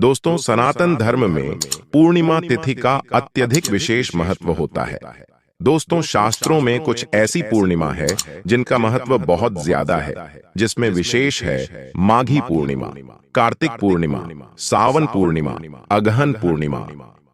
दोस्तों, सनातन धर्म में पूर्णिमा तिथि का अत्यधिक विशेष महत्व होता है। दोस्तों, शास्त्रों में कुछ ऐसी पूर्णिमा है जिनका महत्व बहुत ज्यादा है, जिसमें विशेष है माघी पूर्णिमा, कार्तिक पूर्णिमा, सावन पूर्णिमा, अगहन पूर्णिमा।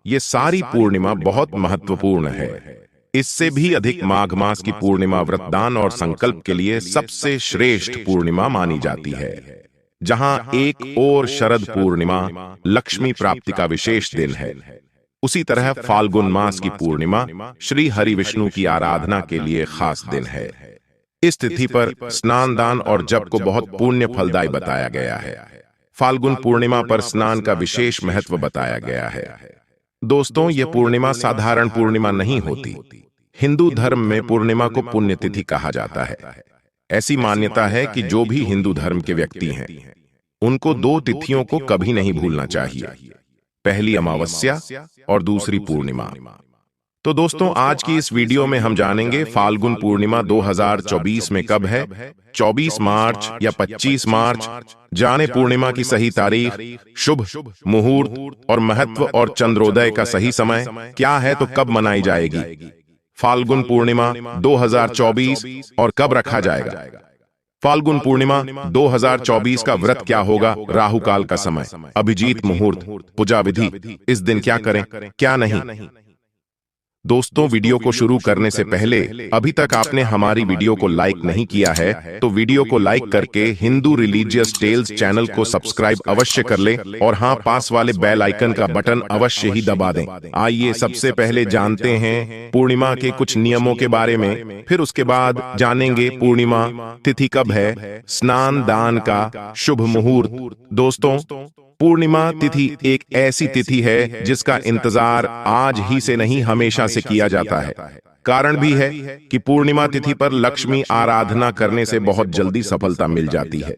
ये सारी पूर्णिमा बहुत महत्वपूर्ण है। इससे भी अधिक माघ मास की पूर्णिमा व्रतदान और संकल्प के लिए सबसे श्रेष्ठ पूर्णिमा मानी जाती है। जहां एक और शरद पूर्णिमा लक्ष्मी प्राप्ति का विशेष दिन है, उसी तरह फाल्गुन मास की पूर्णिमा श्री हरि विष्णु की आराधना के लिए खास दिन है। इस तिथि पर स्नान दान और जप को बहुत पुण्य फलदायी बताया गया है। फाल्गुन पूर्णिमा पर स्नान का विशेष महत्व बताया गया है। दोस्तों, यह पूर्णिमा साधारण पूर्णिमा नहीं होती। हिंदू धर्म में पूर्णिमा को पुण्यतिथि कहा जाता है। ऐसी मान्यता है कि जो भी हिंदू धर्म के व्यक्ति हैं, उनको दो तिथियों को कभी नहीं भूलना चाहिए, पहली अमावस्या और दूसरी पूर्णिमा। तो दोस्तों, आज की इस वीडियो में हम जानेंगे फाल्गुन पूर्णिमा 2024 में कब है, 24 मार्च या 25 मार्च। जाने पूर्णिमा की सही तारीख, शुभ मुहूर्त और महत्व, और चंद्रोदय का सही समय क्या है, तो कब मनाई जाएगी फाल्गुन पूर्णिमा 2024 और कब रखा जाएगा। फाल्गुन पूर्णिमा 2024 का व्रत क्या होगा, राहु काल का समय, अभिजीत मुहूर्त, पूजा विधि, इस दिन क्या करें क्या नहीं। दोस्तों, वीडियो को शुरू करने से पहले अभी तक आपने हमारी वीडियो को लाइक नहीं किया है तो वीडियो को लाइक करके हिंदू रिलीजियस टेल्स चैनल को सब्सक्राइब अवश्य कर ले, और हाँ, पास वाले बेल आइकन का बटन अवश्य ही दबा दें। आइए सबसे पहले जानते हैं पूर्णिमा के कुछ नियमों के बारे में, फिर उसके बाद जानेंगे पूर्णिमा तिथि कब है, स्नान दान का शुभ मुहूर्त। दोस्तों, पूर्णिमा तिथि एक ऐसी तिथि है जिसका इंतजार आज ही से नहीं, हमेशा से किया जाता है। कारण भी है कि पूर्णिमा तिथि पर लक्ष्मी आराधना करने से बहुत जल्दी सफलता मिल जाती है।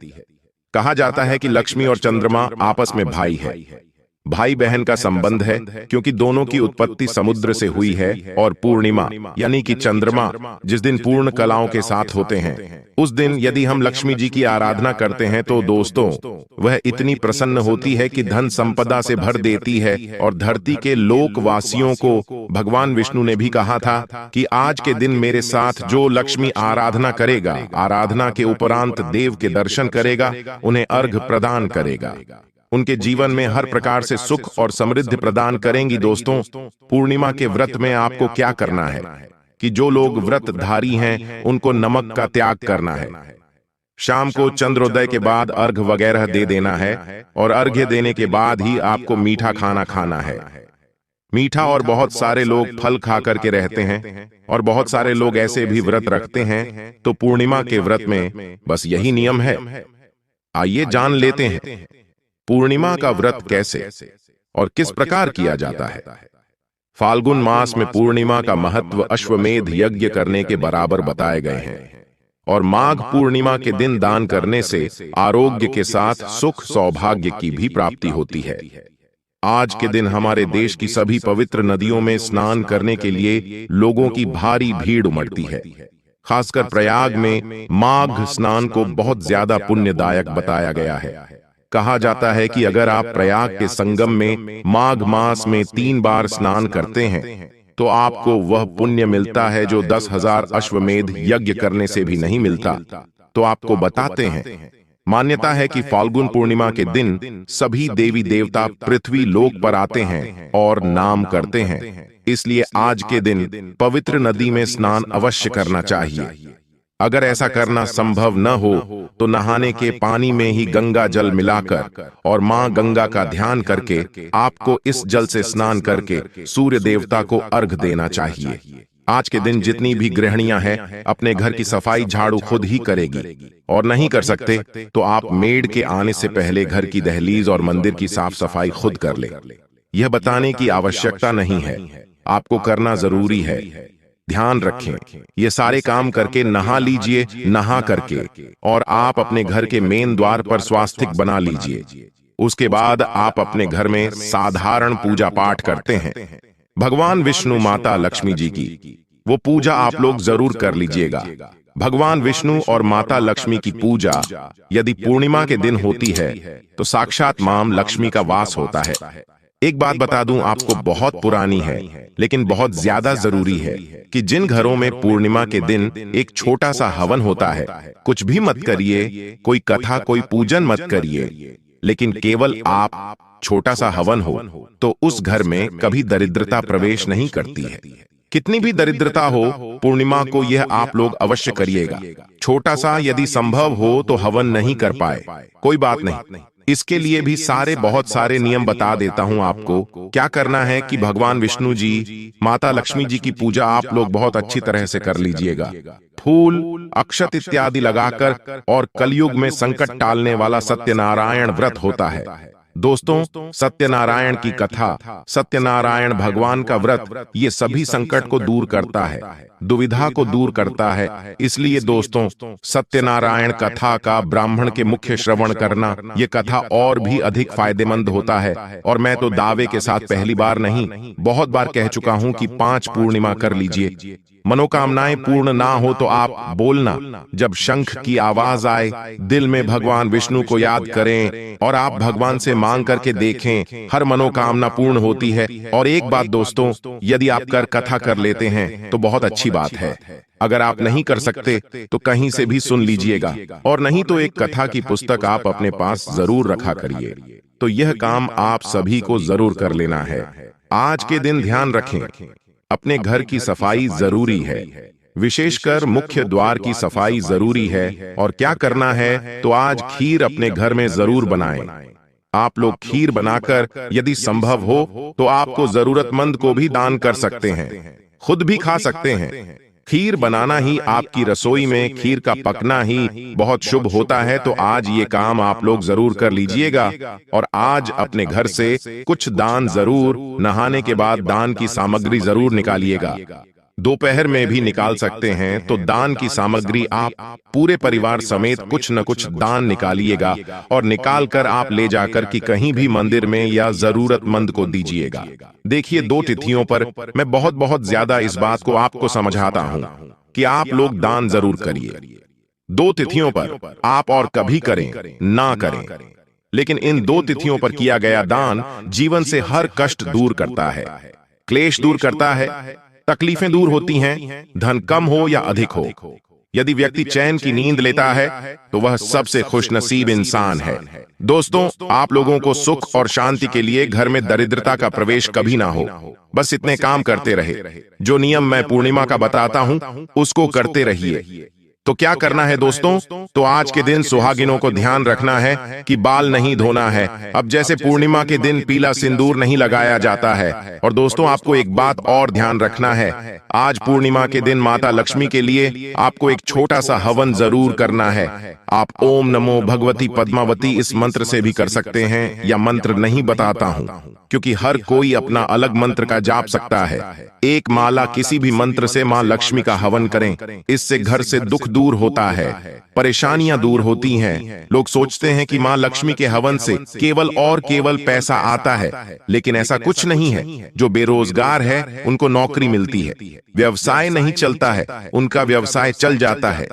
कहा जाता है कि लक्ष्मी और चंद्रमा आपस में भाई है, भाई बहन का संबंध है, क्योंकि दोनों की उत्पत्ति समुद्र से हुई है। और पूर्णिमा यानी कि चंद्रमा जिस दिन पूर्ण कलाओं के साथ होते हैं, उस दिन यदि हम लक्ष्मी जी की आराधना करते हैं तो दोस्तों, वह इतनी प्रसन्न होती है कि धन संपदा से भर देती है। और धरती के लोकवासियों को भगवान विष्णु ने भी कहा था कि आज के दिन मेरे साथ जो लक्ष्मी आराधना करेगा, आराधना के उपरांत देव के दर्शन करेगा, उन्हें अर्घ्य प्रदान करेगा, उनके जीवन में हर प्रकार से सुख और समृद्धि प्रदान करेंगी। दोस्तों, पूर्णिमा के व्रत में आपको क्या करना है कि जो लोग व्रतधारी हैं उनको नमक का त्याग करना है। शाम को चंद्रोदय के बाद अर्घ्य वगैरह दे देना है, और अर्घ्य देने के बाद ही आपको मीठा खाना खाना है। मीठा, और बहुत सारे लोग फल खा करके रहते हैं, और बहुत सारे लोग ऐसे भी व्रत रखते हैं। तो पूर्णिमा के व्रत में बस यही नियम है। आइए जान लेते हैं पूर्णिमा का व्रत कैसे और किस प्रकार किया जाता है। फाल्गुन मास में पूर्णिमा का महत्व अश्वमेध यज्ञ करने के बराबर बताए गए हैं, और माघ पूर्णिमा के दिन दान करने से आरोग्य के साथ सुख सौभाग्य की भी प्राप्ति होती है। आज के दिन हमारे देश की सभी पवित्र नदियों में स्नान करने के लिए लोगों की भारी भीड़ उमड़ती है। खासकर प्रयाग में माघ स्नान को बहुत ज्यादा पुण्यदायक बताया गया है। कहा जाता है कि अगर आप प्रयाग के संगम में माघ मास में 3 बार स्नान करते हैं तो आपको वह पुण्य मिलता है जो 10,000 अश्वमेध यज्ञ करने से भी नहीं मिलता। तो आपको बताते हैं, मान्यता है कि फाल्गुन पूर्णिमा के दिन सभी देवी देवता पृथ्वी लोक पर आते हैं और नाम करते हैं। इसलिए आज के दिन पवित्र नदी में स्नान अवश्य करना चाहिए। अगर ऐसा करना संभव न हो तो नहाने के पानी में ही गंगा जल मिलाकर और मां गंगा का ध्यान करके आपको इस जल से स्नान करके सूर्य देवता को अर्घ देना चाहिए। आज के दिन जितनी भी गृहिणियां हैं अपने घर की सफाई झाड़ू खुद ही करेगी, और नहीं कर सकते तो आप मेड के आने से पहले घर की दहलीज और मंदिर की साफ सफाई खुद कर ले। यह बताने की आवश्यकता नहीं है, आपको करना जरूरी है। ध्यान रखें, ये सारे काम करके नहा लीजिए, नहा करके और आप अपने घर के मेन द्वार पर स्वास्तिक बना लीजिए। उसके बाद आप अपने घर में साधारण पूजा पाठ करते हैं भगवान विष्णु, माता लक्ष्मी जी की। वो पूजा आप लोग जरूर कर लीजिएगा। भगवान विष्णु और माता लक्ष्मी की पूजा यदि पूर्णिमा के दिन होती है तो साक्षात मां लक्ष्मी का वास होता है। एक बात बता दूं आपको, बहुत पुरानी है लेकिन बहुत ज्यादा जरूरी है कि जिन घरों में पूर्णिमा के दिन एक छोटा सा हवन होता है, कुछ भी मत करिए, कोई कथा कोई पूजन मत करिए, लेकिन केवल आप छोटा सा हवन हो, तो उस घर में कभी दरिद्रता प्रवेश नहीं करती है। कितनी भी दरिद्रता हो, पूर्णिमा को यह आप लोग अवश्य करिएगा। छोटा सा यदि संभव हो तो हवन नहीं कर पाए, कोई बात नहीं, इसके लिए भी बहुत सारे नियम बता देता हूं आपको। क्या करना है कि भगवान विष्णु जी, माता लक्ष्मी जी की पूजा आप लोग बहुत अच्छी तरह से कर लीजिएगा। फूल, अक्षत इत्यादि लगाकर, और कलयुग में संकट टालने वाला सत्यनारायण व्रत होता है। दोस्तों, सत्यनारायण की कथा, सत्यनारायण भगवान का व्रत, ये सभी संकट को दूर करता है, दुविधा को दूर करता है। इसलिए दोस्तों, सत्यनारायण कथा का ब्राह्मण के मुख्य श्रवण करना, ये कथा और भी अधिक फायदेमंद होता है। और मैं तो दावे के साथ पहली बार नहीं, बहुत बार कह चुका हूं कि 5 पूर्णिमा कर लीजिए। मनोकामनाएं पूर्ण ना हो तो आप बोलना, जब शंख की आवाज आए, दिल में भगवान विष्णु को याद करें और आप भगवान से मांग करके देखें, हर मनोकामना पूर्ण होती है। और एक बात दोस्तों, यदि आप कथा कर लेते हैं तो बहुत अच्छी बात है। अगर आप नहीं कर सकते तो कहीं से भी सुन लीजिएगा, और नहीं तो एक कथा की पुस्तक आप अपने पास जरूर रखा करिए। तो यह काम आप सभी को जरूर कर लेना है। आज के दिन ध्यान रखें, अपने घर की सफाई जरूरी है, विशेषकर मुख्य द्वार की सफाई जरूरी है। और क्या करना है तो आज खीर अपने घर में जरूर बनाएं। आप लोग खीर बनाकर यदि संभव हो तो आपको जरूरतमंद को भी दान कर सकते हैं, खुद भी खा सकते हैं। खीर बनाना ही, आपकी रसोई में खीर का पकना ही बहुत शुभ होता है। तो आज ये काम आप लोग जरूर कर लीजिएगा। और आज अपने घर से कुछ दान जरूर, नहाने के बाद दान की सामग्री जरूर निकालिएगा। दोपहर में भी निकाल सकते हैं। तो दान की सामग्री आप पूरे परिवार समेत कुछ न कुछ दान निकालिएगा, और निकाल कर आप ले जाकर कि कहीं भी मंदिर में या जरूरतमंद को दीजिएगा। देखिए, 2 तिथियों पर मैं बहुत ज्यादा इस बात को आपको समझाता हूं कि आप लोग दान जरूर करिए। 2 तिथियों पर आप और कभी करें ना करें, लेकिन इन 2 तिथियों पर किया गया दान जीवन से हर कष्ट दूर करता है, क्लेश दूर करता है, तकलीफें दूर होती हैं, धन कम हो या अधिक हो। यदि व्यक्ति चैन की नींद लेता है तो वह सबसे खुशनसीब इंसान है। दोस्तों, आप लोगों को सुख और शांति के लिए घर में दरिद्रता का प्रवेश कभी ना हो, बस इतने काम करते रहे। जो नियम मैं पूर्णिमा का बताता हूं उसको करते रहिए। तो क्या करना है दोस्तों, तो आज के दिन सुहागिनों को ध्यान रखना है कि बाल नहीं धोना है। अब जैसे पूर्णिमा के दिन पीला सिंदूर नहीं लगाया जाता है। और दोस्तों, आपको एक बात और ध्यान रखना है, आज पूर्णिमा के दिन माता लक्ष्मी के लिए आपको एक छोटा सा हवन जरूर करना है। आप ओम नमो भगवती पद्मावती इस मंत्र से भी कर सकते हैं, या मंत्र नहीं बताता हूं क्योंकि हर कोई अपना अलग मंत्र का जाप सकता है। एक माला किसी भी मंत्र से मां लक्ष्मी का हवन करें, इससे घर से दुख दूर होता है, परेशानियां दूर होती हैं। लोग सोचते हैं कि मां लक्ष्मी के हवन से केवल और केवल पैसा आता है, लेकिन ऐसा कुछ नहीं है। जो बेरोजगार है उनको नौकरी मिलती है, व्यवसाय नहीं चलता है उनका व्यवसाय चल जाता है।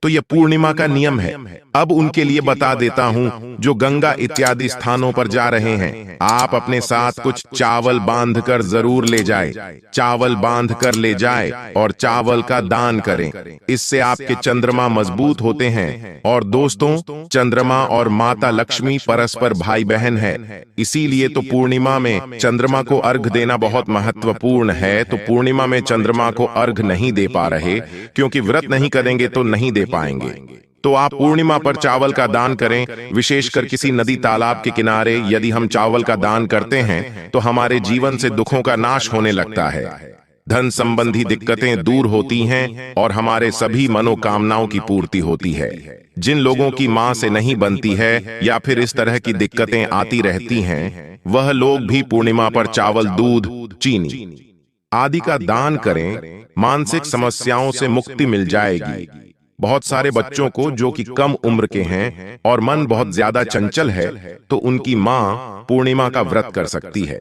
तो यह पूर्णिमा का नियम है। अब उनके लिए बता देता हूं जो गंगा इत्यादि स्थानों पर जा रहे हैं, आप अपने साथ कुछ चावल बांध कर जरूर ले जाए, चावल बांध कर ले जाए और चावल का दान करें। इससे आपके चंद्रमा मजबूत होते हैं। और दोस्तों, चंद्रमा और माता लक्ष्मी परस्पर भाई बहन है, इसीलिए तो पूर्णिमा में चंद्रमा को अर्घ देना बहुत महत्वपूर्ण है। तो पूर्णिमा में चंद्रमा को अर्घ नहीं दे पा रहे क्योंकि व्रत नहीं करेंगे तो नहीं दे पाएंगे। तो आप पूर्णिमा पर चावल का दान करें, विशेषकर किसी नदी तालाब के किनारे। यदि हम चावल का दान करते हैं तो हमारे जीवन से दुखों का नाश होने लगता है, धन संबंधी दिक्कतें दूर होती हैं और हमारे सभी मनोकामनाओं की पूर्ति होती है। जिन लोगों की मां से नहीं बनती है या फिर इस तरह की दिक्कतें आती रहती हैं, वह लोग भी पूर्णिमा पर चावल, दूध, चीनी आदि का दान करें। मानसिक समस्याओं से मुक्ति मिल जाएगी। बहुत सारे बच्चों को जो कि कम उम्र के हैं और मन बहुत ज्यादा चंचल है, तो उनकी मां पूर्णिमा का व्रत कर सकती है।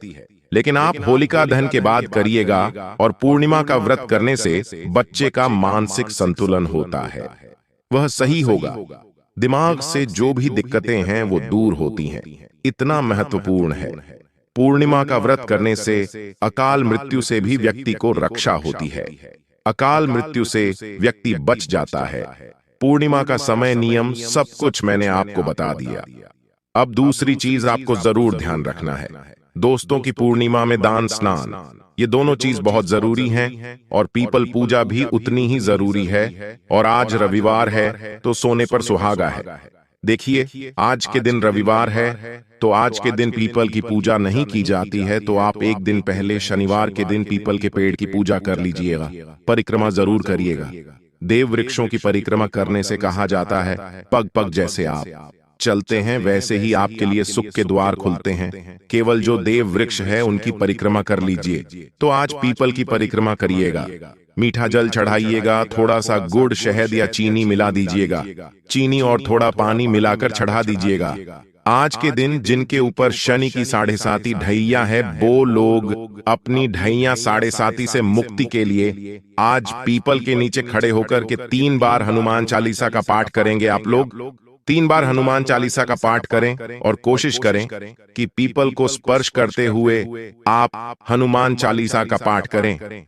लेकिन आप होलिका दहन के बाद करिएगा और पूर्णिमा का व्रत करने से बच्चे का मानसिक संतुलन होता है, वह सही होगा। दिमाग से जो भी दिक्कतें हैं वो दूर होती हैं। इतना महत्वपूर्ण है। पूर्णिमा का व्रत करने से अकाल मृत्यु से भी व्यक्ति को रक्षा होती है। अकाल मृत्यु से व्यक्ति बच जाता है। पूर्णिमा का समय, नियम, सब कुछ मैंने आपको बता दिया। अब दूसरी चीज आपको जरूर ध्यान रखना है दोस्तों की पूर्णिमा में दान, स्नान, ये दोनों चीज बहुत जरूरी हैं और पीपल पूजा भी उतनी ही जरूरी है। और आज रविवार है तो सोने पर सुहागा है। देखिए, आज के दिन रविवार है तो आज के दिन पीपल की पूजा नहीं की जाती है, तो आप एक दिन पहले शनिवार के दिन पीपल के पेड़ की पूजा कर लीजिएगा, परिक्रमा जरूर करिएगा। देव वृक्षों की परिक्रमा करने से कहा जाता है पग पग जैसे आप चलते हैं वैसे ही आपके लिए सुख के द्वार खुलते हैं। केवल जो देव वृक्ष है उनकी परिक्रमा कर लीजिए। तो आज पीपल की परिक्रमा करिएगा, मीठा जल चढ़ाइएगा, थोड़ा सा गुड़, शहद या चीनी मिला दीजिएगा, चीनी और थोड़ा पानी मिलाकर चढ़ा दीजिएगा। आज के दिन जिनके ऊपर शनि की 7.5 ढैया है वो लोग अपनी ढैया 7.5 से मुक्ति के लिए आज पीपल के नीचे खड़े होकर के 3 बार हनुमान चालीसा का पाठ करेंगे। आप लोग 3 बार हनुमान चालीसा का पाठ करें और कोशिश करें कि पीपल को स्पर्श करते हुए आप हनुमान चालीसा का पाठ करें।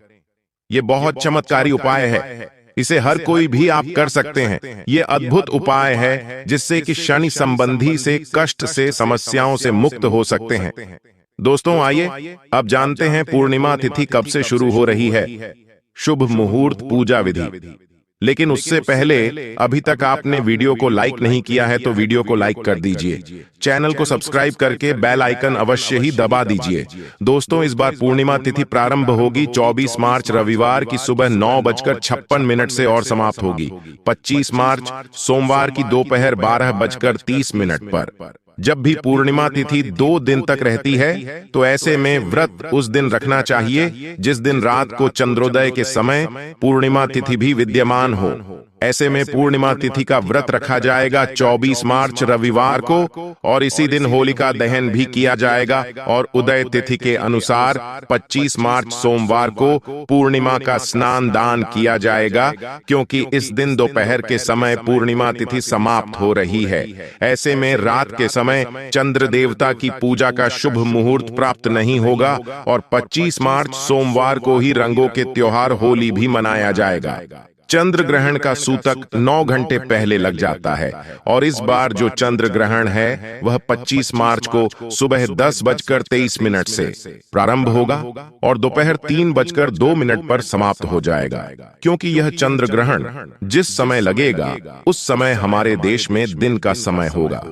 यह बहुत चमत्कारी उपाय है, इसे हर कोई भी आप कर सकते हैं। यह अद्भुत उपाय है जिससे कि शनि संबंधी से कष्ट से, समस्याओं से मुक्त हो सकते हैं। दोस्तों आइए अब जानते हैं पूर्णिमा तिथि कब से शुरू हो रही है। शुभ मुहूर्त, पूजा विधि। लेकिन उससे पहले अभी तक आपने वीडियो को लाइक नहीं किया है तो वीडियो को लाइक कर दीजिए, चैनल को सब्सक्राइब करके बेल आइकन अवश्य ही दबा दीजिए। दोस्तों इस बार पूर्णिमा तिथि प्रारंभ होगी 24 मार्च रविवार की सुबह 9:56 से और समाप्त होगी 25 मार्च सोमवार की दोपहर 12:30 पर। जब भी पूर्णिमा तिथि 2 दिन तक रहती है तो ऐसे में व्रत उस दिन रखना चाहिए जिस दिन रात को चंद्रोदय के समय पूर्णिमा तिथि भी विद्यमान हो। ऐसे में पूर्णिमा तिथि का व्रत रखा जाएगा 24 मार्च रविवार को और इसी दिन होलिका दहन भी किया जाएगा और उदय तिथि के अनुसार 25 मार्च सोमवार को पूर्णिमा का स्नान दान किया जाएगा, क्योंकि इस दिन दोपहर के समय पूर्णिमा तिथि समाप्त हो रही है। ऐसे में रात के समय चंद्र देवता की पूजा का शुभ मुहूर्त प्राप्त नहीं होगा और 25 मार्च सोमवार को ही रंगों के त्योहार होली भी मनाया जाएगा। चंद्र ग्रहण का सूतक 9 घंटे पहले लग जाता है और इस बार जो चंद्र ग्रहण है वह 25 मार्च को सुबह 10:23 से प्रारंभ होगा और दोपहर 3:02 पर समाप्त हो जाएगा। क्योंकि यह चंद्र ग्रहण जिस समय लगेगा उस समय हमारे देश में दिन का समय होगा।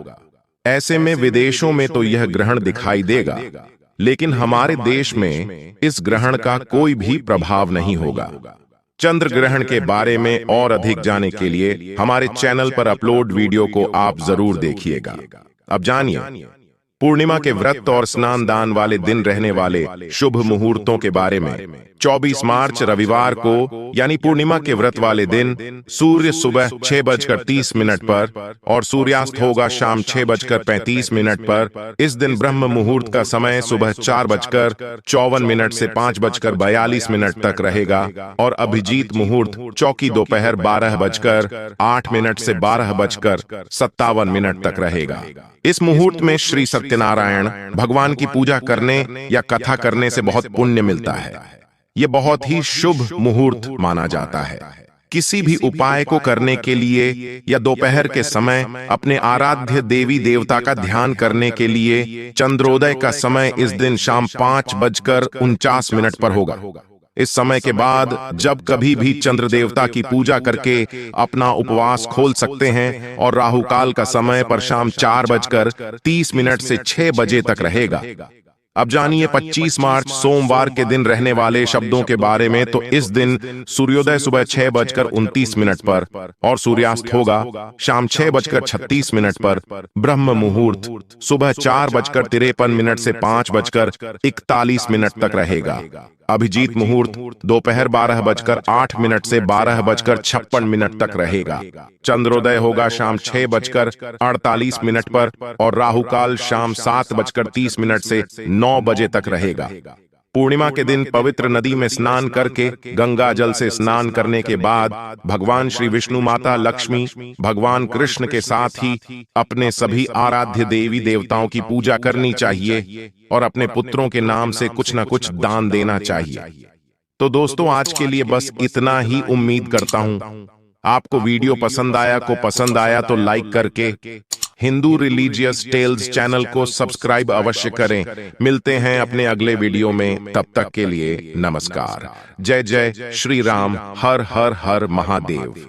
ऐसे में विदेशों में तो यह ग्रहण दिखाई देगा, लेकिन हमारे देश में इस ग्रहण का कोई भी प्रभाव नहीं होगा। चंद्र ग्रहण के बारे में और अधिक जानने के लिए हमारे चैनल पर अपलोड वीडियो को आप जरूर देखिएगा। अब जानिए पूर्णिमा के व्रत और स्नान दान वाले दिन रहने वाले शुभ मुहूर्तों के बारे में। 24 मार्च रविवार को यानी पूर्णिमा के व्रत वाले दिन सूर्य सुबह 6:30 पर और सूर्यास्त होगा शाम 6:35 पर। इस दिन ब्रह्म मुहूर्त का समय सुबह 4:54 से 5:42 तक रहेगा और अभिजीत मुहूर्त चौकी दोपहर 12:08 से 12:57 तक रहेगा। इस मुहूर्त में श्री सत्यनारायण भगवान की पूजा करने या कथा करने से बहुत पुण्य मिलता है। यह बहुत ही शुभ मुहूर्त माना जाता है। किसी भी उपाय को करने के लिए या दोपहर के समय अपने आराध्य देवी देवता का ध्यान करने के लिए चंद्रोदय का समय इस दिन शाम 5:49 पर होगा। इस समय के बाद जब कभी भी चंद्र देवता की पूजा करके अपना उपवास खोल सकते हैं और राहु काल का समय पर शाम 4:30 से 6 बजे तक रहेगा। अब जानिए 25 मार्च सोमवार के दिन रहने वाले शब्दों के बारे में। तो इस दिन सूर्योदय सुबह 6:29 पर और सूर्यास्त होगा शाम 6:36 पर। ब्रह्म मुहूर्त सुबह 4:53 से 5:41 तक रहेगा। अभिजीत मुहूर्त दोपहर 12:08 से 12:56 तक रहेगा। चंद्रोदय होगा शाम 6:48 पर और राहुकाल शाम 7:30 से 9 बजे तक रहेगा। पूर्णिमा के दिन पवित्र नदी में स्नान करके गंगा जल से स्नान करने के बाद भगवान श्री विष्णु, माता लक्ष्मी, भगवान कृष्ण के साथ ही अपने सभी आराध्य देवी देवताओं की पूजा करनी चाहिए और अपने पुत्रों के नाम से कुछ न कुछ दान देना चाहिए। तो दोस्तों, आज के लिए बस इतना ही। उम्मीद करता हूं आपको वीडियो पसंद आया तो लाइक करके हिंदू रिलीजियस टेल्स चैनल को सब्सक्राइब अवश्य करें। मिलते हैं अपने अगले वीडियो में, तब तक के लिए नमस्कार। जय जय श्री राम। हर हर हर महादेव।